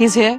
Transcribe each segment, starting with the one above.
he's here,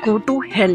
Go to hell।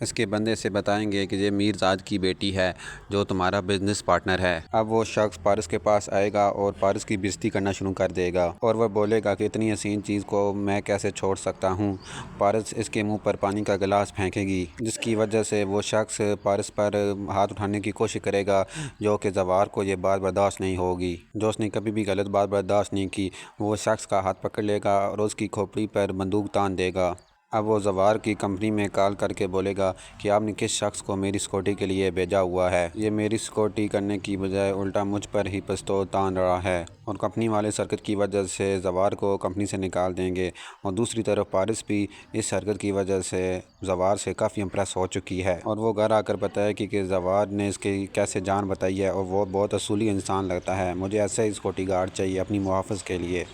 اس کے بندے سے بتائیں گے کہ یہ میرزاد کی بیٹی ہے جو تمہارا بزنس پارٹنر ہے۔ اب وہ شخص پارس کے پاس آئے گا اور پارس کی بےزتی کرنا شروع کر دے گا اور وہ بولے گا کہ اتنی حسین چیز کو میں کیسے چھوڑ سکتا ہوں۔ پارس اس کے منہ پر پانی کا گلاس پھینکے گی، جس کی وجہ سے وہ شخص پارس پر ہاتھ اٹھانے کی کوشش کرے گا، جو کہ زوار کو یہ بات برداشت نہیں ہوگی۔ جو اس نے کبھی بھی غلط بات برداشت نہیں کی، وہ شخص کا ہاتھ پکڑ لے گا اور اس کی کھوپڑی پر بندوق تان دے گا۔ اب وہ زوار کی کمپنی میں کال کر کے بولے گا کہ آپ نے کس شخص کو میری سیکورٹی کے لیے بھیجا ہوا ہے۔ یہ میری سیکورٹی کرنے کی بجائے الٹا مجھ پر ہی پستول تان رہا ہے، اور کمپنی والے اس حرکت کی وجہ سے زوار کو کمپنی سے نکال دیں گے۔ اور دوسری طرف پارس بھی اس حرکت کی وجہ سے زوار سے کافی امپریس ہو چکی ہے، اور وہ گھر آ کر بتائے کہ زوار نے اس کی کیسے جان بتائی ہے اور وہ بہت اصولی انسان لگتا ہے، مجھے ایسا ہی سیکورٹی گارڈ چاہیے اپنی محافظ کے لیے۔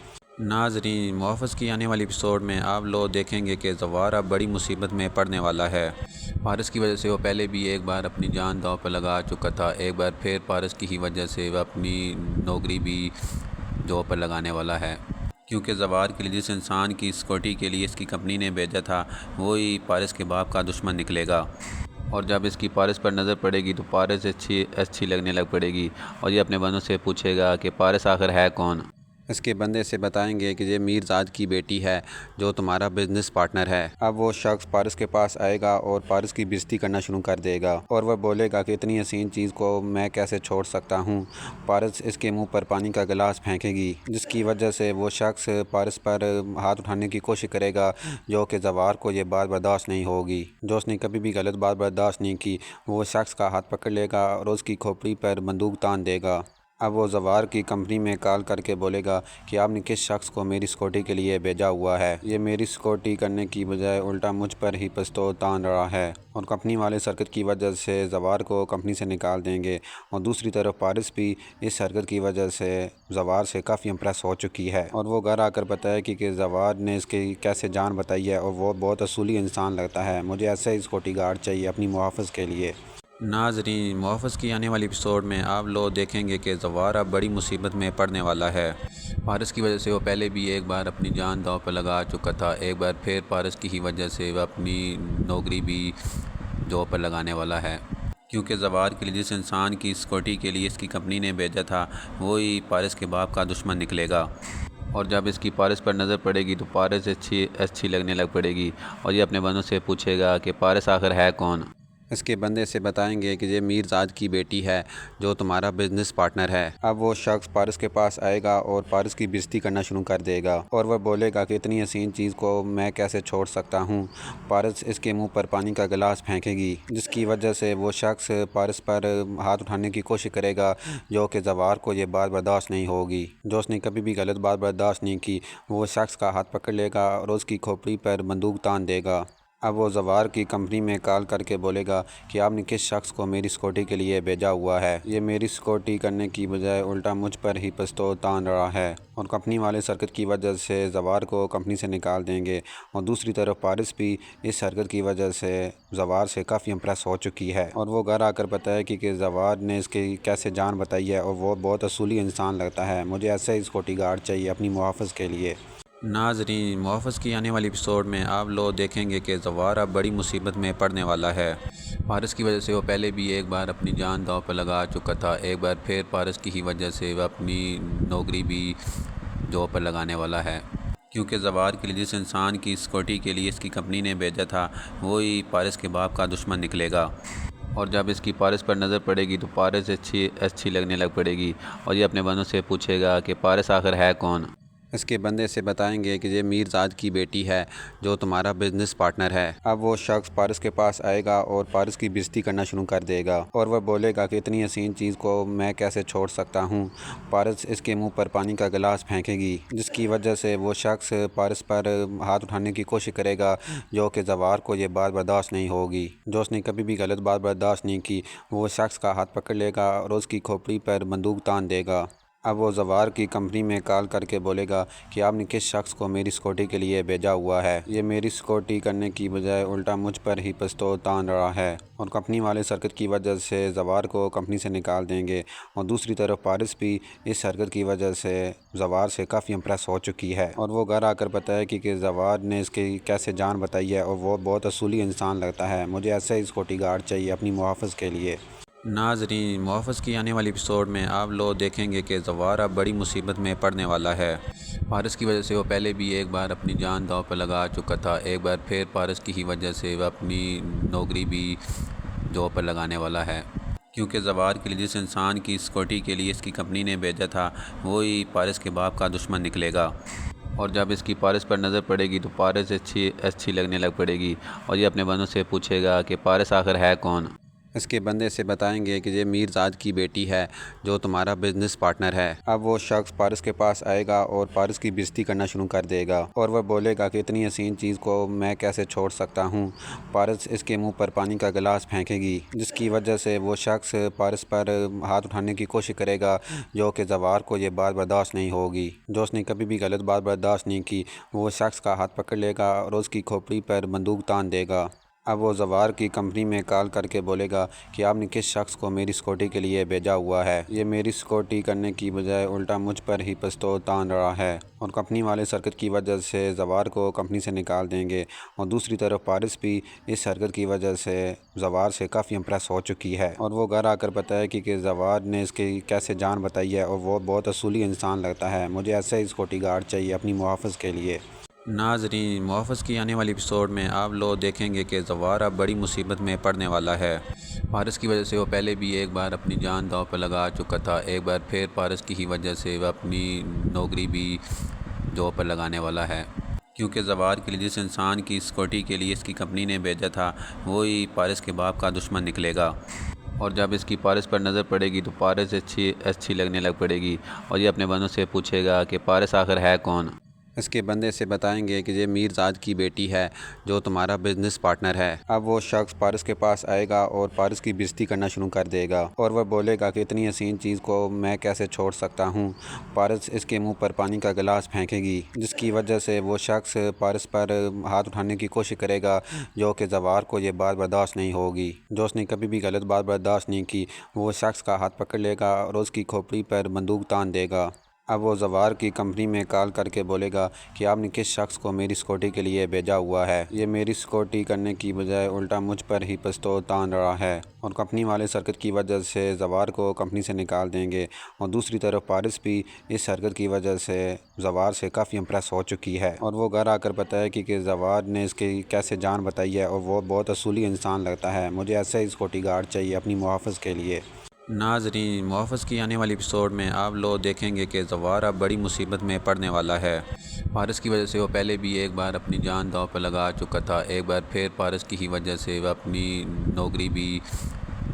ناظرین، محافظ کی آنے والی ایپیسوڈ میں آپ لوگ دیکھیں گے کہ زوار اب بڑی مصیبت میں پڑنے والا ہے۔ پارس کی وجہ سے وہ پہلے بھی ایک بار اپنی جان داؤ پر لگا چکا تھا، ایک بار پھر پارس کی ہی وجہ سے وہ اپنی نوکری بھی جو پر لگانے والا ہے، کیونکہ زوار کے لیے جس انسان کی سیکورٹی کے لیے اس کی کمپنی نے بھیجا تھا وہی پارس کے باپ کا دشمن نکلے گا، اور جب اس کی پارس پر نظر پڑے گی تو پارس اچھی لگنے لگ پڑے گی، اور یہ اپنے بندوں سے پوچھے گا کہ پارس آخر ہے کون۔ اس کے بندے سے بتائیں گے کہ یہ میرزاد کی بیٹی ہے جو تمہارا بزنس پارٹنر ہے۔ اب وہ شخص پارس کے پاس آئے گا اور پارس کی بےزتی کرنا شروع کر دے گا اور وہ بولے گا کہ اتنی حسین چیز کو میں کیسے چھوڑ سکتا ہوں۔ پارس اس کے منہ پر پانی کا گلاس پھینکے گی، جس کی وجہ سے وہ شخص پارس پر ہاتھ اٹھانے کی کوشش کرے گا، جو کہ زوار کو یہ بات برداشت نہیں ہوگی۔ جو اس نے کبھی بھی غلط بات برداشت نہیں کی، وہ شخص کا ہاتھ پکڑ لے گا اور اس کی کھوپڑی پر بندوق تان دے گا۔ اب وہ زوار کی کمپنی میں کال کر کے بولے گا کہ آپ نے کس شخص کو میری سیکورٹی کے لیے بھیجا ہوا ہے۔ یہ میری سیکورٹی کرنے کی بجائے الٹا مجھ پر ہی پستول تان رہا ہے، اور کمپنی والے اس حرکت کی وجہ سے زوار کو کمپنی سے نکال دیں گے۔ اور دوسری طرف پارس بھی اس حرکت کی وجہ سے زوار سے کافی امپریس ہو چکی ہے، اور وہ گھر آ کر بتائے کہ زوار نے اس کی کیسے جان بتائی ہے اور وہ بہت اصولی انسان لگتا ہے، مجھے ایسا ہی سیکورٹی گارڈ چاہیے اپنی محافظ کے لیے۔ ناظرین، محافظ کی آنے والی ایپیسوڈ میں آپ لوگ دیکھیں گے کہ زوار اب بڑی مصیبت میں پڑنے والا ہے۔ پارس کی وجہ سے وہ پہلے بھی ایک بار اپنی جان داؤ پر لگا چکا تھا، ایک بار پھر پارس کی ہی وجہ سے وہ اپنی نوکری بھی جو پر لگانے والا ہے، کیونکہ زوار کے لیے جس انسان کی سیکورٹی کے لیے اس کی کمپنی نے بھیجا تھا وہی پارس کے باپ کا دشمن نکلے گا، اور جب اس کی پارس پر نظر پڑے گی تو پارس اچھی لگنے لگ پڑے گی، اور یہ اپنے بندوں سے پوچھے گا کہ پارس آخر ہے کون۔ اس کے بندے سے بتائیں گے کہ یہ میرزاد کی بیٹی ہے جو تمہارا بزنس پارٹنر ہے۔ اب وہ شخص پارس کے پاس آئے گا اور پارس کی بےزتی کرنا شروع کر دے گا اور وہ بولے گا کہ اتنی حسین چیز کو میں کیسے چھوڑ سکتا ہوں۔ پارس اس کے منہ پر پانی کا گلاس پھینکے گی، جس کی وجہ سے وہ شخص پارس پر ہاتھ اٹھانے کی کوشش کرے گا، جو کہ زوار کو یہ بات برداشت نہیں ہوگی۔ جو اس نے کبھی بھی غلط بات برداشت نہیں کی، وہ شخص کا ہاتھ پکڑ لے گا اور اس کی کھوپڑی پر بندوق تان دے گا۔ اب وہ زوار کی کمپنی میں کال کر کے بولے گا کہ آپ نے کس شخص کو میری سیکورٹی کے لیے بھیجا ہوا ہے۔ یہ میری سیکورٹی کرنے کی بجائے الٹا مجھ پر ہی پستول تان رہا ہے، اور کمپنی والے اس حرکت کی وجہ سے زوار کو کمپنی سے نکال دیں گے۔ اور دوسری طرف پارس بھی اس حرکت کی وجہ سے زوار سے کافی امپریس ہو چکی ہے، اور وہ گھر آ کر بتائے کہ زوار نے اس کی کیسے جان بتائی ہے اور وہ بہت اصولی انسان لگتا ہے، مجھے ایسا ہی سیکورٹی گارڈ چاہیے اپنی محافظ کے لیے۔ ناظرین، محافظ کی آنے والی ایپیسوڈ میں آپ لوگ دیکھیں گے کہ زوار اب بڑی مصیبت میں پڑنے والا ہے۔ پارس کی وجہ سے وہ پہلے بھی ایک بار اپنی جان داؤ پر لگا چکا تھا، ایک بار پھر پارس کی ہی وجہ سے وہ اپنی نوکری بھی جو پر لگانے والا ہے، کیونکہ زوار کے لیے جس انسان کی سیکورٹی کے لیے اس کی کمپنی نے بھیجا تھا وہی پارس کے باپ کا دشمن نکلے گا، اور جب اس کی پارس پر نظر پڑے گی تو پارس اچھی لگنے لگ پڑے گی، اور یہ اپنے بندوں سے پوچھے گا کہ پارس آخر ہے کون۔ اس کے بندے سے بتائیں گے کہ یہ میرزاد کی بیٹی ہے جو تمہارا بزنس پارٹنر ہے۔ اب وہ شخص پارس کے پاس آئے گا اور پارس کی بےزتی کرنا شروع کر دے گا اور وہ بولے گا کہ اتنی حسین چیز کو میں کیسے چھوڑ سکتا ہوں۔ پارس اس کے منہ پر پانی کا گلاس پھینکے گی، جس کی وجہ سے وہ شخص پارس پر ہاتھ اٹھانے کی کوشش کرے گا، جو کہ زوار کو یہ بات برداشت نہیں ہوگی۔ جو اس نے کبھی بھی غلط بات برداشت نہیں کی، وہ شخص کا ہاتھ پکڑ لے گا اور اس کی کھوپڑی پر بندوق تان دے گا۔ اب وہ زوار کی کمپنی میں کال کر کے بولے گا کہ آپ نے کس شخص کو میری سیکورٹی کے لیے بھیجا ہوا ہے۔ یہ میری سیکورٹی کرنے کی بجائے الٹا مجھ پر ہی پستول تان رہا ہے، اور کمپنی والے اس حرکت کی وجہ سے زوار کو کمپنی سے نکال دیں گے۔ اور دوسری طرف پارس بھی اس حرکت کی وجہ سے زوار سے کافی امپریس ہو چکی ہے، اور وہ گھر آ کر بتائے کہ زوار نے اس کی کیسے جان بتائی ہے، اور وہ بہت اصولی انسان لگتا ہے، مجھے ایسا ہی سیکورٹی گارڈ چاہیے اپنی محافظ کے لیے۔ ناظرین، محافظ کی آنے والی ایپیسوڈ میں آپ لوگ دیکھیں گے کہ زوار اب بڑی مصیبت میں پڑنے والا ہے۔ پارس کی وجہ سے وہ پہلے بھی ایک بار اپنی جان داؤ پر لگا چکا تھا، ایک بار پھر پارس کی ہی وجہ سے وہ اپنی نوکری بھی جو پر لگانے والا ہے، کیونکہ زوار کے لیے جس انسان کی سیکورٹی کے لیے اس کی کمپنی نے بھیجا تھا وہی پارس کے باپ کا دشمن نکلے گا، اور جب اس کی پارس پر نظر پڑے گی تو پارس اچھی لگنے لگ پڑے گی، اور یہ اپنے بندوں سے پوچھے گا کہ پارس آخر ہے کون۔ اس کے بندے سے بتائیں گے کہ یہ میر زاد کی بیٹی ہے جو تمہارا بزنس پارٹنر ہے۔ اب وہ شخص پارس کے پاس آئے گا اور پارس کی بےزتی کرنا شروع کر دے گا، اور وہ بولے گا کہ اتنی حسین چیز کو میں کیسے چھوڑ سکتا ہوں۔ پارس اس کے منہ پر پانی کا گلاس پھینکے گی، جس کی وجہ سے وہ شخص پارس پر ہاتھ اٹھانے کی کوشش کرے گا، جو کہ زوار کو یہ بات برداشت نہیں ہوگی۔ جو اس نے کبھی بھی غلط بات برداشت نہیں کی، وہ شخص کا ہاتھ پکڑ لے گا اور اس کی کھوپڑی پر بندوق تان دے گا۔ اب وہ زوار کی کمپنی میں کال کر کے بولے گا کہ آپ نے کس شخص کو میری سیکورٹی کے لیے بھیجا ہوا ہے۔ یہ میری سیکورٹی کرنے کی بجائے الٹا مجھ پر ہی پستول تان رہا ہے، اور کمپنی والے اس حرکت کی وجہ سے زوار کو کمپنی سے نکال دیں گے۔ اور دوسری طرف پارس بھی اس حرکت کی وجہ سے زوار سے کافی امپریس ہو چکی ہے، اور وہ گھر آ کر بتائے کہ زوار نے اس کی کیسے جان بتائی ہے، اور وہ بہت اصولی انسان لگتا ہے، مجھے ایسا ہی سیکورٹی گارڈ چاہیے اپنی محافظ کے لیے۔ ناظرین، محافظ کی آنے والی ایپیسوڈ میں آپ لوگ دیکھیں گے کہ زوار اب بڑی مصیبت میں پڑنے والا ہے۔ پارس کی وجہ سے وہ پہلے بھی ایک بار اپنی جان داؤ پر لگا چکا تھا، ایک بار پھر پارس کی ہی وجہ سے وہ اپنی نوکری بھی جو پر لگانے والا ہے، کیونکہ زوار کے لیے جس انسان کی سیکورٹی کے لیے اس کی کمپنی نے بھیجا تھا وہی پارس کے باپ کا دشمن نکلے گا، اور جب اس کی پارس پر نظر پڑے گی تو پارس اچھی لگنے لگ پڑے گی، اور یہ اپنے بندوں سے پوچھے گا کہ پارس آخر ہے کون۔ اس کے بندے سے بتائیں گے کہ یہ میر زاد کی بیٹی ہے جو تمہارا بزنس پارٹنر ہے۔ اب وہ شخص پارس کے پاس آئے گا اور پارس کی بےزتی کرنا شروع کر دے گا، اور وہ بولے گا کہ اتنی حسین چیز کو میں کیسے چھوڑ سکتا ہوں۔ پارس اس کے منہ پر پانی کا گلاس پھینکے گی، جس کی وجہ سے وہ شخص پارس پر ہاتھ اٹھانے کی کوشش کرے گا، جو کہ زوار کو یہ بات برداشت نہیں ہوگی۔ جو اس نے کبھی بھی غلط بات برداشت نہیں کی، وہ شخص کا ہاتھ پکڑ لے گا اور اس کی کھوپڑی پر بندوق تان دے گا۔ اب وہ زوار کی کمپنی میں کال کر کے بولے گا کہ آپ نے کس شخص کو میری سیکورٹی کے لیے بھیجا ہوا ہے۔ یہ میری سیکورٹی کرنے کی بجائے الٹا مجھ پر ہی پستول تان رہا ہے، اور کمپنی والے اس حرکت کی وجہ سے زوار کو کمپنی سے نکال دیں گے۔ اور دوسری طرف پارس بھی اس حرکت کی وجہ سے زوار سے کافی امپریس ہو چکی ہے، اور وہ گھر آ کر بتائے کہ زوار نے اس کی کیسے جان بتائی ہے، اور وہ بہت اصولی انسان لگتا ہے، مجھے ایسا ہی سیکورٹی گارڈ چاہیے اپنی محافظ کے لیے۔ ناظرین، محافظ کی آنے والی ایپیسوڈ میں آپ لوگ دیکھیں گے کہ زوار اب بڑی مصیبت میں پڑنے والا ہے۔ پارس کی وجہ سے وہ پہلے بھی ایک بار اپنی جان داؤ پر لگا چکا تھا، ایک بار پھر پارس کی ہی وجہ سے وہ اپنی نوکری بھی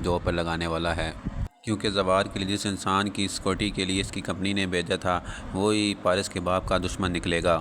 جو پر لگانے والا ہے، کیونکہ زوار کے لیے جس انسان کی سیکورٹی کے لیے اس کی کمپنی نے بھیجا تھا وہی پارس کے باپ کا دشمن نکلے گا،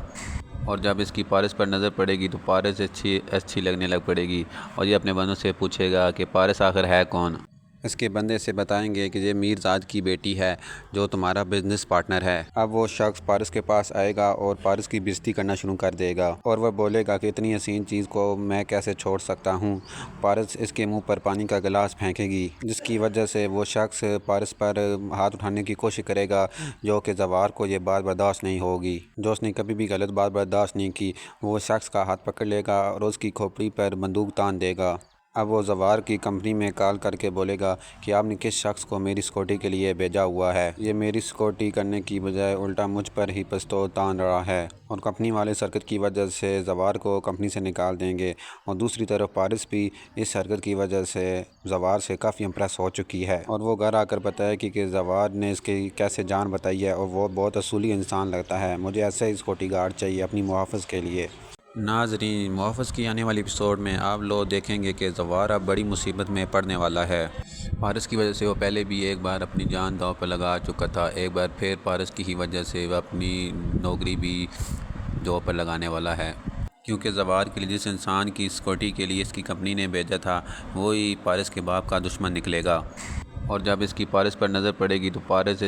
اور جب اس کی پارس پر نظر پڑے گی تو پارس اچھی لگنے لگ پڑے گی، اور یہ اپنے بندوں سے پوچھے گا کہ پارس آخر ہے کون۔ اس کے بندے سے بتائیں گے کہ یہ میر زاد کی بیٹی ہے جو تمہارا بزنس پارٹنر ہے۔ اب وہ شخص پارس کے پاس آئے گا اور پارس کی بےزتی کرنا شروع کر دے گا، اور وہ بولے گا کہ اتنی حسین چیز کو میں کیسے چھوڑ سکتا ہوں۔ پارس اس کے منہ پر پانی کا گلاس پھینکے گی، جس کی وجہ سے وہ شخص پارس پر ہاتھ اٹھانے کی کوشش کرے گا، جو کہ زوار کو یہ بات برداشت نہیں ہوگی۔ جو اس نے کبھی بھی غلط بات برداشت نہیں کی، وہ شخص کا ہاتھ پکڑ لے گا اور اس کی کھوپڑی پر بندوق تان دے گا۔ اب وہ زوار کی کمپنی میں کال کر کے بولے گا کہ آپ نے کس شخص کو میری سیکورٹی کے لیے بھیجا ہوا ہے۔ یہ میری سیکورٹی کرنے کی بجائے الٹا مجھ پر ہی پستول تان رہا ہے، اور کمپنی والے اس حرکت کی وجہ سے زوار کو کمپنی سے نکال دیں گے۔ اور دوسری طرف پارس بھی اس حرکت کی وجہ سے زوار سے کافی امپریس ہو چکی ہے، اور وہ گھر آ کر بتائے کہ زوار نے اس کی کیسے جان بتائی ہے، اور وہ بہت اصولی انسان لگتا ہے، مجھے ایسا ہی سیکورٹی گارڈ چاہیے اپنی محافظ کے لیے۔ ناظرین، محافظ کی آنے والی ایپیسوڈ میں آپ لوگ دیکھیں گے کہ زوار اب بڑی مصیبت میں پڑنے والا ہے۔ پارس کی وجہ سے وہ پہلے بھی ایک بار اپنی جان داؤ پر لگا چکا تھا، ایک بار پھر پارس کی ہی وجہ سے وہ اپنی نوکری بھی جو پر لگانے والا ہے، کیونکہ زوار کے لیے جس انسان کی سیکورٹی کے لیے اس کی کمپنی نے بھیجا تھا وہی پارس کے باپ کا دشمن نکلے گا، اور جب اس کی پارس پر نظر پڑے گی تو پارس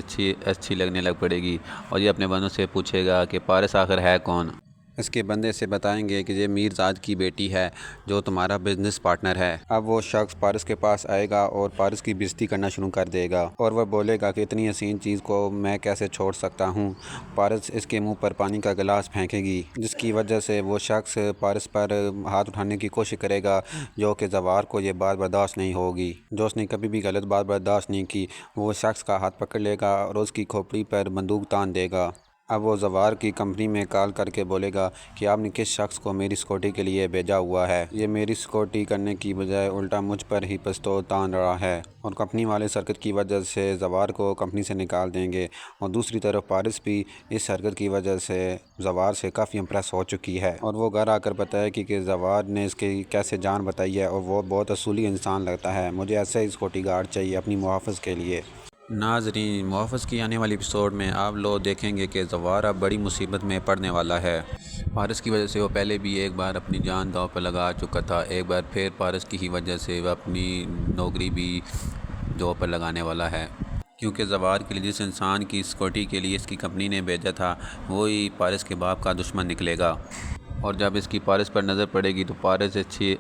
اچھی لگنے لگ پڑے گی اور یہ اپنے بندوں سے پوچھے گا کہ پارس آخر ہے کون۔ اس کے بندے سے بتائیں گے کہ یہ میرزاد کی بیٹی ہے جو تمہارا بزنس پارٹنر ہے۔ اب وہ شخص پارس کے پاس آئے گا اور پارس کی بےزتی کرنا شروع کر دے گا اور وہ بولے گا کہ اتنی حسین چیز کو میں کیسے چھوڑ سکتا ہوں۔ پارس اس کے منہ پر پانی کا گلاس پھینکے گی جس کی وجہ سے وہ شخص پارس پر ہاتھ اٹھانے کی کوشش کرے گا، جو کہ زوار کو یہ بات برداشت نہیں ہوگی۔ جو اس نے کبھی بھی غلط بات برداشت نہیں کی، وہ شخص کا ہاتھ پکڑ لے گا اور اس کی کھوپڑی پر بندوق تان دے گا۔ اب وہ زوار کی کمپنی میں کال کر کے بولے گا کہ آپ نے کس شخص کو میری سیکورٹی کے لیے بھیجا ہوا ہے، یہ میری سیکورٹی کرنے کی بجائے الٹا مجھ پر ہی پستول تان رہا ہے، اور کمپنی والے اس حرکت کی وجہ سے زوار کو کمپنی سے نکال دیں گے۔ اور دوسری طرف پارس بھی اس حرکت کی وجہ سے زوار سے کافی امپریس ہو چکی ہے اور وہ گھر آ کر بتایا کہ زوار نے اس کی کیسے جان بتائی ہے اور وہ بہت اصولی انسان لگتا ہے، مجھے ایسا ہی سیکورٹی گارڈ چاہیے اپنی محافظ کے لیے۔ ناظرین، محافظ کی آنے والی ایپیسوڈ میں آپ لوگ دیکھیں گے کہ زوار اب بڑی مصیبت میں پڑنے والا ہے۔ پارس کی وجہ سے وہ پہلے بھی ایک بار اپنی جان داؤ پر لگا چکا تھا، ایک بار پھر پارس کی ہی وجہ سے وہ اپنی نوکری بھی جو پر لگانے والا ہے، کیونکہ زوار کے لیے جس انسان کی سیکورٹی کے لیے اس کی کمپنی نے بھیجا تھا وہی پارس کے باپ کا دشمن نکلے گا۔ اور جب اس کی پارس پر نظر پڑے گی تو پارس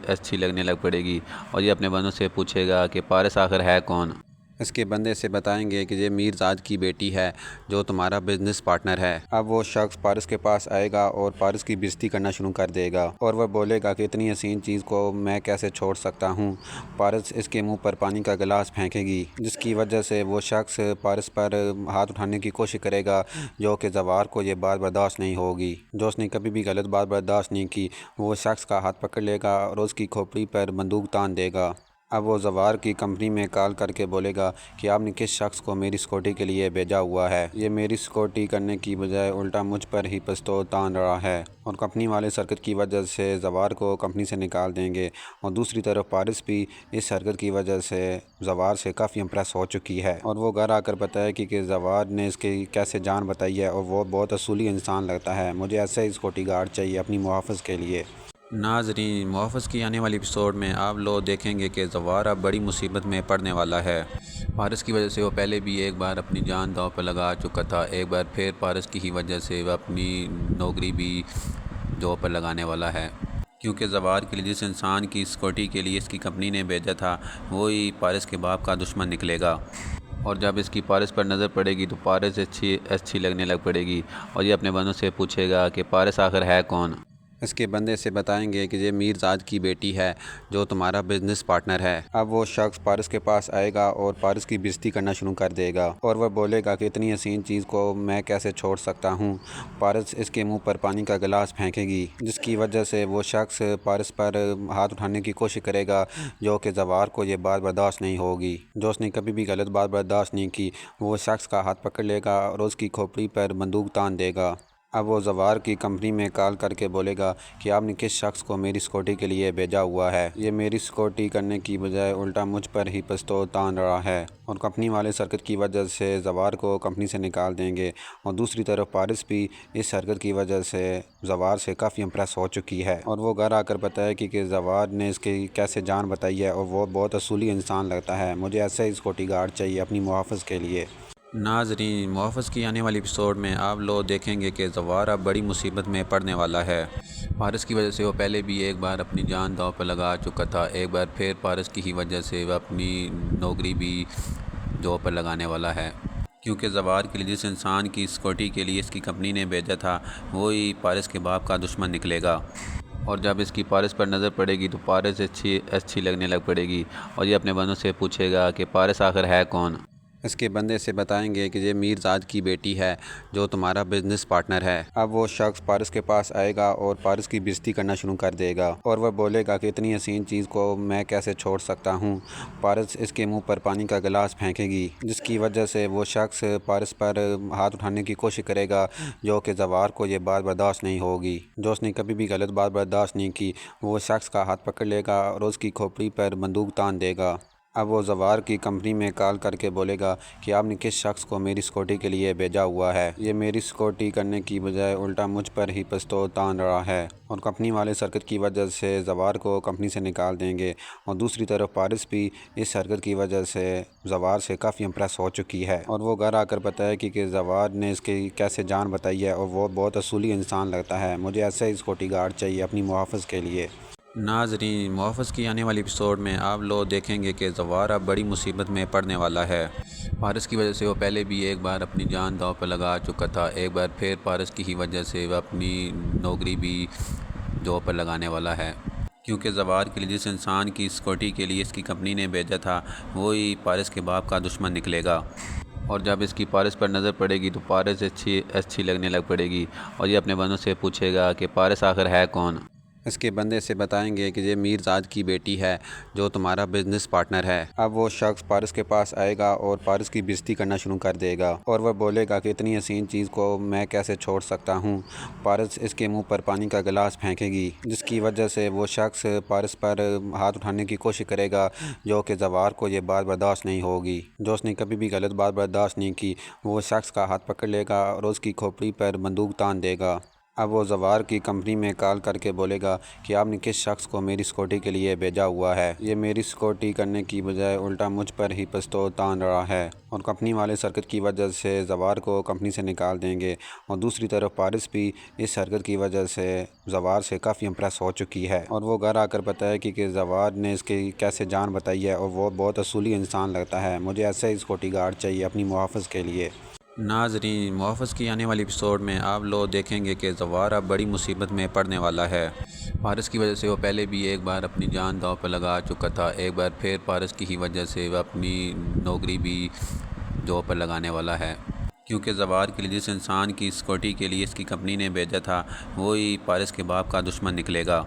اچھی لگنے لگ پڑے گی اور یہ اپنے بندوں سے پوچھے گا کہ پارس آخر ہے کون۔ اس کے بندے سے بتائیں گے کہ یہ میرزاد کی بیٹی ہے جو تمہارا بزنس پارٹنر ہے۔ اب وہ شخص پارس کے پاس آئے گا اور پارس کی بےزتی کرنا شروع کر دے گا اور وہ بولے گا کہ اتنی حسین چیز کو میں کیسے چھوڑ سکتا ہوں۔ پارس اس کے منہ پر پانی کا گلاس پھینکے گی جس کی وجہ سے وہ شخص پارس پر ہاتھ اٹھانے کی کوشش کرے گا، جو کہ زوار کو یہ بات برداشت نہیں ہوگی۔ جو اس نے کبھی بھی غلط بات برداشت نہیں کی، وہ شخص کا ہاتھ پکڑ لے گا اور اس کی کھوپڑی پر بندوق تان دے گا۔ اب وہ زوار کی کمپنی میں کال کر کے بولے گا کہ آپ نے کس شخص کو میری سیکورٹی کے لیے بھیجا ہوا ہے، یہ میری سیکورٹی کرنے کی بجائے الٹا مجھ پر ہی پستول تان رہا ہے، اور کمپنی والے اس حرکت کی وجہ سے زوار کو کمپنی سے نکال دیں گے۔ اور دوسری طرف پارس بھی اس حرکت کی وجہ سے زوار سے کافی امپریس ہو چکی ہے اور وہ گھر آ کر بتایا کہ زوار نے اس کی کیسے جان بتائی ہے اور وہ بہت اصولی انسان لگتا ہے، مجھے ایسا ہی سیکورٹی گارڈ چاہیے اپنی محافظ کے لیے۔ ناظرین، محافظ کی آنے والی ایپیسوڈ میں آپ لوگ دیکھیں گے کہ زوار اب بڑی مصیبت میں پڑنے والا ہے۔ پارس کی وجہ سے وہ پہلے بھی ایک بار اپنی جان داؤ پر لگا چکا تھا، ایک بار پھر پارس کی ہی وجہ سے وہ اپنی نوکری بھی جو پر لگانے والا ہے، کیونکہ زوار کے لیے جس انسان کی سیکورٹی کے لیے اس کی کمپنی نے بھیجا تھا وہی پارس کے باپ کا دشمن نکلے گا۔ اور جب اس کی پارس پر نظر پڑے گی تو پارس اچھی لگنے لگ پڑے گی اور یہ اپنے بندوں سے پوچھے گا کہ پارس آخر ہے کون۔ اس کے بندے سے بتائیں گے کہ یہ میرزاد کی بیٹی ہے جو تمہارا بزنس پارٹنر ہے۔ اب وہ شخص پارس کے پاس آئے گا اور پارس کی بےزتی کرنا شروع کر دے گا اور وہ بولے گا کہ اتنی حسین چیز کو میں کیسے چھوڑ سکتا ہوں۔ پارس اس کے منہ پر پانی کا گلاس پھینکے گی جس کی وجہ سے وہ شخص پارس پر ہاتھ اٹھانے کی کوشش کرے گا، جو کہ زوار کو یہ بات برداشت نہیں ہوگی۔ جو اس نے کبھی بھی غلط بات برداشت نہیں کی، وہ شخص کا ہاتھ پکڑ لے گا اور اس کی کھوپڑی پر بندوق تان دے گا۔ اب وہ زوار کی کمپنی میں کال کر کے بولے گا کہ آپ نے کس شخص کو میری سیکورٹی کے لیے بھیجا ہوا ہے، یہ میری سیکورٹی کرنے کی بجائے الٹا مجھ پر ہی پستول تان رہا ہے، اور کمپنی والے اس حرکت کی وجہ سے زوار کو کمپنی سے نکال دیں گے۔ اور دوسری طرف پارس بھی اس حرکت کی وجہ سے زوار سے کافی امپریس ہو چکی ہے اور وہ گھر آ کر بتایا کہ زوار نے اس کی کیسے جان بتائی ہے اور وہ بہت اصولی انسان لگتا ہے، مجھے ایسا ہی سیکورٹی گارڈ چاہیے اپنی محافظ کے لیے۔ ناظرین، محافظ کی آنے والی ایپیسوڈ میں آپ لوگ دیکھیں گے کہ زوار اب بڑی مصیبت میں پڑنے والا ہے۔ پارس کی وجہ سے وہ پہلے بھی ایک بار اپنی جان داؤ پر لگا چکا تھا، ایک بار پھر پارس کی ہی وجہ سے وہ اپنی نوکری بھی جو پر لگانے والا ہے، کیونکہ زوار کے لیے جس انسان کی سیکورٹی کے لیے اس کی کمپنی نے بھیجا تھا وہی پارس کے باپ کا دشمن نکلے گا۔ اور جب اس کی پارس پر نظر پڑے گی تو پارس اچھی لگنے لگ پڑے گی اور یہ اپنے بندوں سے پوچھے گا کہ پارس آخر ہے کون۔ اس کے بندے سے بتائیں گے کہ یہ میرزاد کی بیٹی ہے جو تمہارا بزنس پارٹنر ہے۔ اب وہ شخص پارس کے پاس آئے گا اور پارس کی بےزتی کرنا شروع کر دے گا اور وہ بولے گا کہ اتنی حسین چیز کو میں کیسے چھوڑ سکتا ہوں۔ پارس اس کے منہ پر پانی کا گلاس پھینکے گی جس کی وجہ سے وہ شخص پارس پر ہاتھ اٹھانے کی کوشش کرے گا، جو کہ زوار کو یہ بات برداشت نہیں ہوگی۔ جو اس نے کبھی بھی غلط بات برداشت نہیں کی، وہ شخص کا ہاتھ پکڑ لے گا اور اس کی کھوپڑی پر بندوق تان دے گا۔ اب وہ زوار کی کمپنی میں کال کر کے بولے گا کہ آپ نے کس شخص کو میری سیکورٹی کے لیے بھیجا ہوا ہے۔ یہ میری سیکورٹی کرنے کی بجائے الٹا مجھ پر ہی پستول تان رہا ہے، اور کمپنی والے اس حرکت کی وجہ سے زوار کو کمپنی سے نکال دیں گے۔ اور دوسری طرف پارس بھی اس حرکت کی وجہ سے زوار سے کافی امپریس ہو چکی ہے، اور وہ گھر آ کر بتایا کہ زوار نے اس کی کیسے جان بتائی ہے، اور وہ بہت اصولی انسان لگتا ہے، مجھے ایسا ہی سیکورٹی گارڈ چاہیے اپنی محافظ کے لیے۔ ناظرین، محافظ کی آنے والی ایپیسوڈ میں آپ لوگ دیکھیں گے کہ زوار اب بڑی مصیبت میں پڑنے والا ہے۔ پارس کی وجہ سے وہ پہلے بھی ایک بار اپنی جان داؤ پر لگا چکا تھا، ایک بار پھر پارس کی ہی وجہ سے وہ اپنی نوکری بھی جو پر لگانے والا ہے، کیونکہ زوار کے لیے جس انسان کی سیکورٹی کے لیے اس کی کمپنی نے بھیجا تھا وہی پارس کے باپ کا دشمن نکلے گا، اور جب اس کی پارس پر نظر پڑے گی تو پارس اچھی لگنے لگ پڑے گی، اور یہ اپنے بندوں سے پوچھے گا کہ پارس آخر ہے کون۔ اس کے بندے سے بتائیں گے کہ یہ میرزاد کی بیٹی ہے جو تمہارا بزنس پارٹنر ہے۔ اب وہ شخص پارس کے پاس آئے گا اور پارس کی بےزتی کرنا شروع کر دے گا، اور وہ بولے گا کہ اتنی حسین چیز کو میں کیسے چھوڑ سکتا ہوں۔ پارس اس کے منہ پر پانی کا گلاس پھینکے گی، جس کی وجہ سے وہ شخص پارس پر ہاتھ اٹھانے کی کوشش کرے گا، جو کہ زوار کو یہ بات برداشت نہیں ہوگی۔ جو اس نے کبھی بھی غلط بات برداشت نہیں کی، وہ شخص کا ہاتھ پکڑ لے گا اور اس کی کھوپڑی پر بندوق تان دے گا۔ اب وہ زوار کی کمپنی میں کال کر کے بولے گا کہ آپ نے کس شخص کو میری سیکورٹی کے لیے بھیجا ہوا ہے۔ یہ میری سیکورٹی کرنے کی بجائے الٹا مجھ پر ہی پستول تان رہا ہے، اور کمپنی والے اس حرکت کی وجہ سے زوار کو کمپنی سے نکال دیں گے۔ اور دوسری طرف پارس بھی اس حرکت کی وجہ سے زوار سے کافی امپریس ہو چکی ہے، اور وہ گھر آ کر بتایا کہ زوار نے اس کی کیسے جان بتائی ہے، اور وہ بہت اصولی انسان لگتا ہے، مجھے ایسا ہی سیکورٹی گارڈ چاہیے اپنی محافظ کے لیے۔ ناظرین، محافظ کی آنے والی ایپیسوڈ میں آپ لوگ دیکھیں گے کہ زوار اب بڑی مصیبت میں پڑنے والا ہے۔ پارس کی وجہ سے وہ پہلے بھی ایک بار اپنی جان داؤ پر لگا چکا تھا، ایک بار پھر پارس کی ہی وجہ سے وہ اپنی نوکری بھی جو پر لگانے والا ہے، کیونکہ زوار کے لیے جس انسان کی سیکورٹی کے لیے اس کی کمپنی نے بھیجا تھا وہی پارس کے باپ کا دشمن نکلے گا،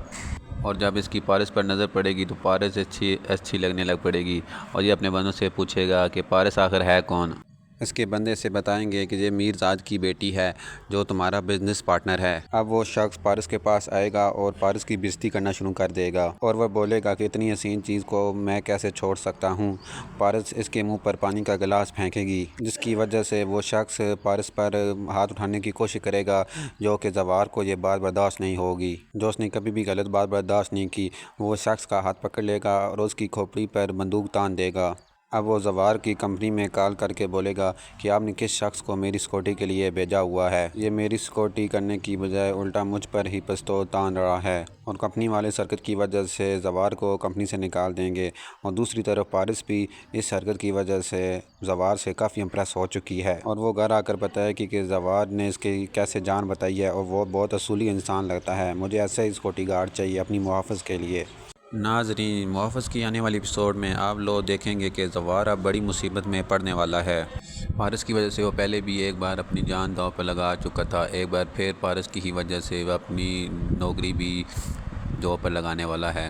اور جب اس کی پارس پر نظر پڑے گی تو پارس اچھی لگنے لگ پڑے گی، اور یہ اپنے بندوں سے پوچھے گا کہ پارس آخر ہے کون۔ اس کے بندے سے بتائیں گے کہ یہ میرزاد کی بیٹی ہے جو تمہارا بزنس پارٹنر ہے۔ اب وہ شخص پارس کے پاس آئے گا اور پارس کی بےزتی کرنا شروع کر دے گا، اور وہ بولے گا کہ اتنی حسین چیز کو میں کیسے چھوڑ سکتا ہوں۔ پارس اس کے منہ پر پانی کا گلاس پھینکے گی، جس کی وجہ سے وہ شخص پارس پر ہاتھ اٹھانے کی کوشش کرے گا، جو کہ زوار کو یہ بات برداشت نہیں ہوگی۔ جو اس نے کبھی بھی غلط بات برداشت نہیں کی، وہ شخص کا ہاتھ پکڑ لے گا اور اس کی کھوپڑی پر بندوق تان دے گا۔ اب وہ زوار کی کمپنی میں کال کر کے بولے گا کہ آپ نے کس شخص کو میری سیکورٹی کے لیے بھیجا ہوا ہے۔ یہ میری سیکورٹی کرنے کی بجائے الٹا مجھ پر ہی پستول تان رہا ہے، اور کمپنی والے اس حرکت کی وجہ سے زوار کو کمپنی سے نکال دیں گے۔ اور دوسری طرف پارس بھی اس حرکت کی وجہ سے زوار سے کافی امپریس ہو چکی ہے، اور وہ گھر آ کر بتایا کہ زوار نے اس کی کیسے جان بتائی ہے، اور وہ بہت اصولی انسان لگتا ہے، مجھے ایسا ہی سیکورٹی گارڈ چاہیے اپنی محافظ کے لیے۔ ناظرین، محافظ کی آنے والی ایپیسوڈ میں آپ لوگ دیکھیں گے کہ زوار اب بڑی مصیبت میں پڑنے والا ہے۔ پارس کی وجہ سے وہ پہلے بھی ایک بار اپنی جان داؤ پر لگا چکا تھا، ایک بار پھر پارس کی ہی وجہ سے وہ اپنی نوکری بھی جو پر لگانے والا ہے،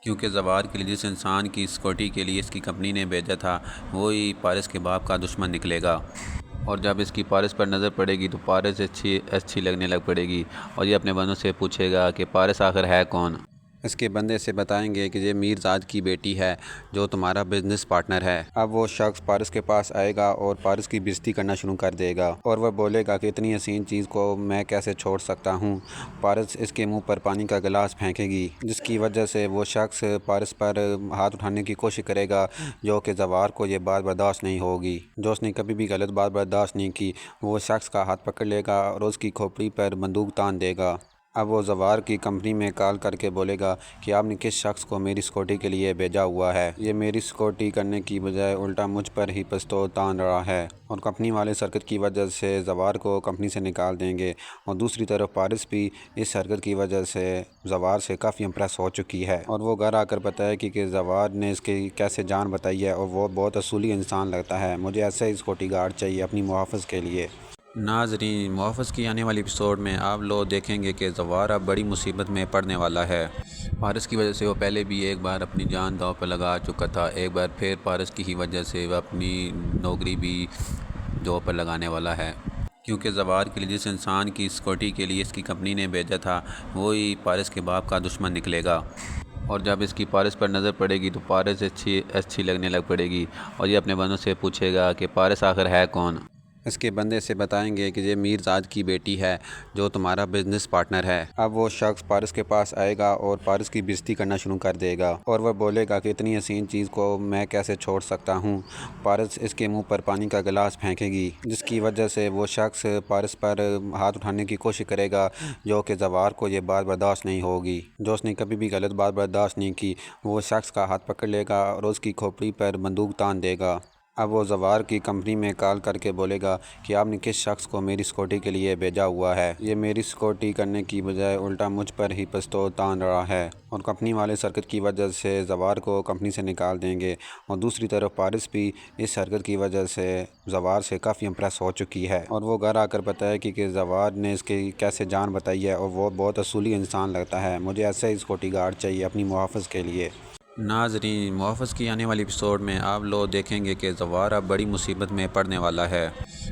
کیونکہ زوار کے لیے جس انسان کی سیکورٹی کے لیے اس کی کمپنی نے بھیجا تھا وہی پارس کے باپ کا دشمن نکلے گا، اور جب اس کی پارس پر نظر پڑے گی تو پارس اچھی لگنے لگ پڑے گی، اور یہ اپنے بندوں سے پوچھے گا کہ پارس آخر ہے کون۔ اس کے بندے سے بتائیں گے کہ یہ میرزاد کی بیٹی ہے جو تمہارا بزنس پارٹنر ہے۔ اب وہ شخص پارس کے پاس آئے گا اور پارس کی بےزتی کرنا شروع کر دے گا، اور وہ بولے گا کہ اتنی حسین چیز کو میں کیسے چھوڑ سکتا ہوں۔ پارس اس کے منہ پر پانی کا گلاس پھینکے گی، جس کی وجہ سے وہ شخص پارس پر ہاتھ اٹھانے کی کوشش کرے گا، جو کہ زوار کو یہ بات برداشت نہیں ہوگی۔ جو اس نے کبھی بھی غلط بات برداشت نہیں کی، وہ شخص کا ہاتھ پکڑ لے گا اور اس کی کھوپڑی پر بندوق تان دے گا۔ اب وہ زوار کی کمپنی میں کال کر کے بولے گا کہ آپ نے کس شخص کو میری سیکورٹی کے لیے بھیجا ہوا ہے۔ یہ میری سیکورٹی کرنے کی بجائے الٹا مجھ پر ہی پستول تان رہا ہے، اور کمپنی والے اس حرکت کی وجہ سے زوار کو کمپنی سے نکال دیں گے۔ اور دوسری طرف پارس بھی اس حرکت کی وجہ سے زوار سے کافی امپریس ہو چکی ہے، اور وہ گھر آ کر بتایا کہ زوار نے اس کی کیسے جان بتائی ہے، اور وہ بہت اصولی انسان لگتا ہے، مجھے ایسا ہی سیکورٹی گارڈ چاہیے اپنی محافظ کے لیے۔ ناظرین، محافظ کی آنے والی ایپیسوڈ میں آپ لوگ دیکھیں گے کہ زوار اب بڑی مصیبت میں پڑنے والا ہے۔ پارس کی وجہ سے وہ پہلے بھی ایک بار اپنی جان داؤ پر لگا چکا تھا، ایک بار پھر پارس کی ہی وجہ سے وہ اپنی نوکری بھی جو پر لگانے والا ہے، کیونکہ زوار کے لیے جس انسان کی سیکورٹی کے لیے اس کی کمپنی نے بھیجا تھا وہی پارس کے باپ کا دشمن نکلے گا، اور جب اس کی پارس پر نظر پڑے گی تو پارس اچھی لگنے لگ پڑے گی اور یہ اپنے بندوں سے پوچھے گا کہ پارس آخر ہے کون۔ اس کے بندے سے بتائیں گے کہ یہ میر زاد کی بیٹی ہے جو تمہارا بزنس پارٹنر ہے۔ اب وہ شخص پارس کے پاس آئے گا اور پارس کی بےزتی کرنا شروع کر دے گا اور وہ بولے گا کہ اتنی حسین چیز کو میں کیسے چھوڑ سکتا ہوں۔ پارس اس کے منہ پر پانی کا گلاس پھینکے گی جس کی وجہ سے وہ شخص پارس پر ہاتھ اٹھانے کی کوشش کرے گا، جو کہ زوار کو یہ بات برداشت نہیں ہوگی۔ جو اس نے کبھی بھی غلط بات برداشت نہیں کی، وہ شخص کا ہاتھ پکڑ لے گا اور اس کی کھوپڑی پر بندوق تان دے گا۔ اب وہ زوار کی کمپنی میں کال کر کے بولے گا کہ آپ نے کس شخص کو میری سیکورٹی کے لیے بھیجا ہوا ہے، یہ میری سیکورٹی کرنے کی بجائے الٹا مجھ پر ہی پستول تان رہا ہے، اور کمپنی والے اس حرکت کی وجہ سے زوار کو کمپنی سے نکال دیں گے۔ اور دوسری طرف پارس بھی اس حرکت کی وجہ سے زوار سے کافی امپریس ہو چکی ہے اور وہ گھر آ کر بتائے کہ زوار نے اس کی کیسے جان بتائی ہے اور وہ بہت اصولی انسان لگتا ہے، مجھے ایسا ہی سیکورٹی گارڈ چاہیے اپنی محافظ کے لیے۔ ناظرین، محافظ کی آنے والی ایپیسوڈ میں آپ لوگ دیکھیں گے کہ زوار اب بڑی مصیبت میں پڑنے والا ہے۔